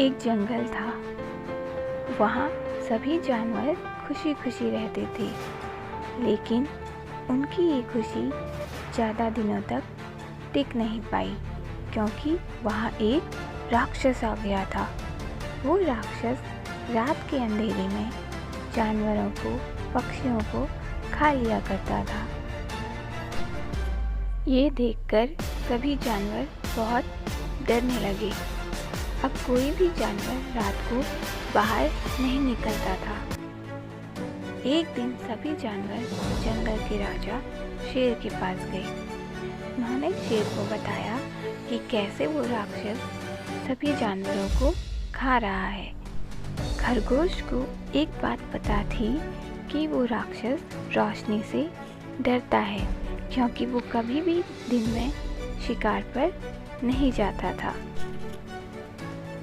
एक जंगल था। वहाँ सभी जानवर खुशी खुशी रहते थे, लेकिन उनकी ये खुशी ज़्यादा दिनों तक टिक नहीं पाई, क्योंकि वहाँ एक राक्षस आ गया था। वो राक्षस रात के अंधेरे में जानवरों को, पक्षियों को खा लिया करता था। ये देखकर सभी जानवर बहुत डरने लगे। अब कोई भी जानवर रात को बाहर नहीं निकलता था। एक दिन सभी जानवर जंगल के राजा शेर के पास गए। उन्होंने शेर को बताया कि कैसे वो राक्षस सभी जानवरों को खा रहा है। खरगोश को एक बात पता थी कि वो राक्षस रोशनी से डरता है, क्योंकि वो कभी भी दिन में शिकार पर नहीं जाता था।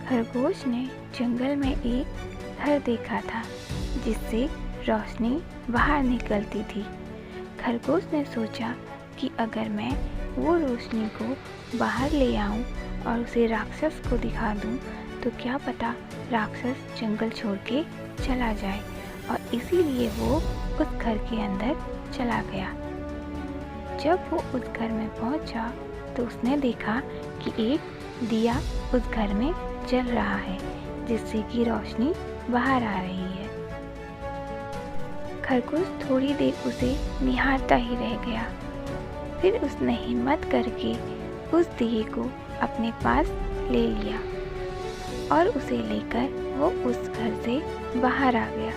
खरगोश ने जंगल में एक घर देखा था जिससे रोशनी बाहर निकलती थी। खरगोश ने सोचा कि अगर मैं वो रोशनी को बाहर ले आऊं और उसे राक्षस को दिखा दूं, तो क्या पता राक्षस जंगल छोड़ के चला जाए, और इसीलिए वो उस घर के अंदर चला गया। जब वो उस घर में पहुंचा तो उसने देखा कि एक दिया उस घर में जल रहा है, जिससे कि रोशनी बाहर आ रही है। खरगोश थोड़ी देर उसे निहारता ही रह गया। फिर उसने हिम्मत करके उस दिए को अपने पास ले लिया और उसे लेकर वो उस घर से बाहर आ गया।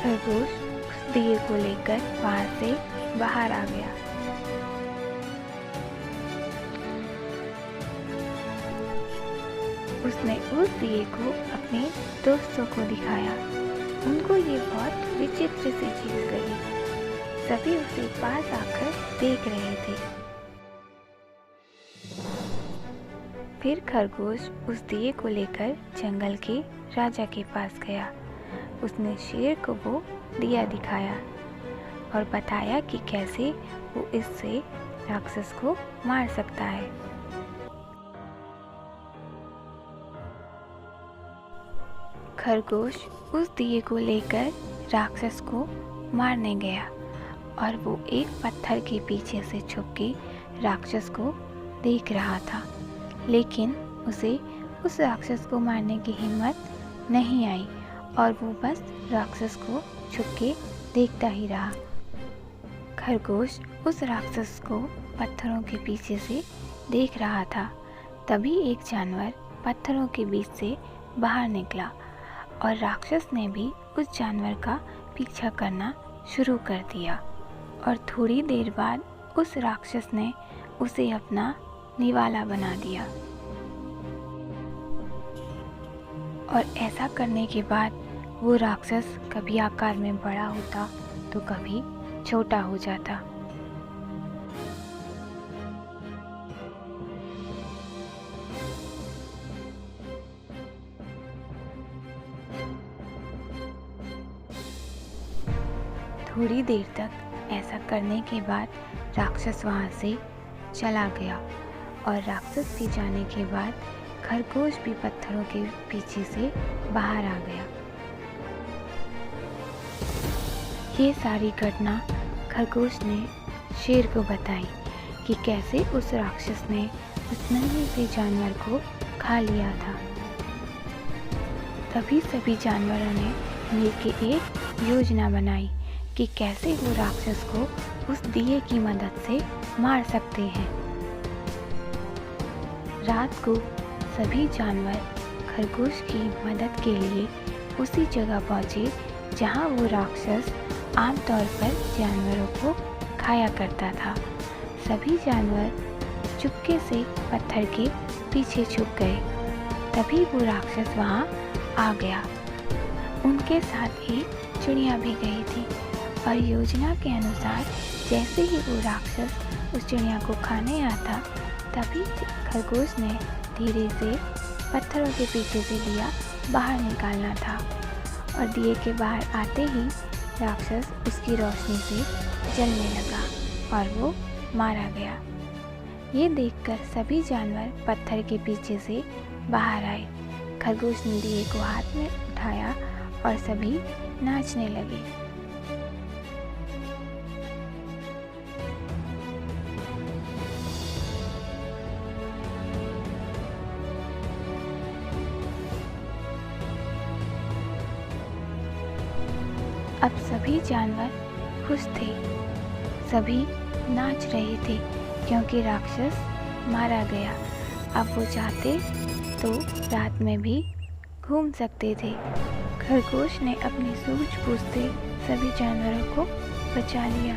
खरगोश उस दिए को लेकर वहां से बाहर आ गया। उसने उस दिए को अपने दोस्तों को दिखाया। उनको ये बहुत विचित्र सी चीज लगी। सभी उसे पास आकर देख रहे थे। फिर खरगोश उस दिए को लेकर जंगल के राजा के पास गया। उसने शेर को वो दिया दिखाया और बताया कि कैसे वो इससे राक्षस को मार सकता है। खरगोश उस दिए को लेकर राक्षस को मारने गया और वो एक पत्थर के पीछे से छुप के राक्षस को देख रहा था, लेकिन उसे उस राक्षस को मारने की हिम्मत नहीं आई और वो बस राक्षस को छुप के देखता ही रहा। खरगोश उस राक्षस को पत्थरों के पीछे से देख रहा था। तभी एक जानवर पत्थरों के बीच से बाहर निकला और राक्षस ने भी उस जानवर का पीछा करना शुरू कर दिया, और थोड़ी देर बाद उस राक्षस ने उसे अपना निवाला बना दिया। और ऐसा करने के बाद वो राक्षस कभी आकार में बड़ा होता तो कभी छोटा हो जाता। थोड़ी देर तक ऐसा करने के बाद राक्षस वहाँ से चला गया, और राक्षस के जाने के बाद खरगोश भी पत्थरों के पीछे से बाहर आ गया। ये सारी घटना खरगोश ने शेर को बताई कि कैसे उस राक्षस ने उस नन्हे से जानवर को खा लिया था। तभी सभी जानवरों ने मिलकर एक योजना बनाई कि कैसे वो राक्षस को उस दिए की मदद से मार सकते हैं। रात को सभी जानवर खरगोश की मदद के लिए उसी जगह पहुंचे जहां वो राक्षस आमतौर पर जानवरों को खाया करता था। सभी जानवर चुपके से पत्थर के पीछे छुप गए। तभी वो राक्षस वहां आ गया। उनके साथ एक चिड़िया भी गई थी, और योजना के अनुसार जैसे ही वो राक्षस उस चिड़िया को खाने आता, तभी खरगोश ने धीरे से पत्थरों के पीछे से दिया बाहर निकालना था और दिए के बाहर आते ही राक्षस उसकी रोशनी से जलने लगा और वो मारा गया। ये देखकर सभी जानवर पत्थर के पीछे से बाहर आए। खरगोश ने दिए को हाथ में उठाया और सभी नाचने लगे। अब सभी जानवर खुश थे, सभी नाच रहे थे क्योंकि राक्षस मारा गया। अब वो चाहते तो रात में भी घूम सकते थे। खरगोश ने अपनी सूझबूझ से सभी जानवरों को बचा लिया।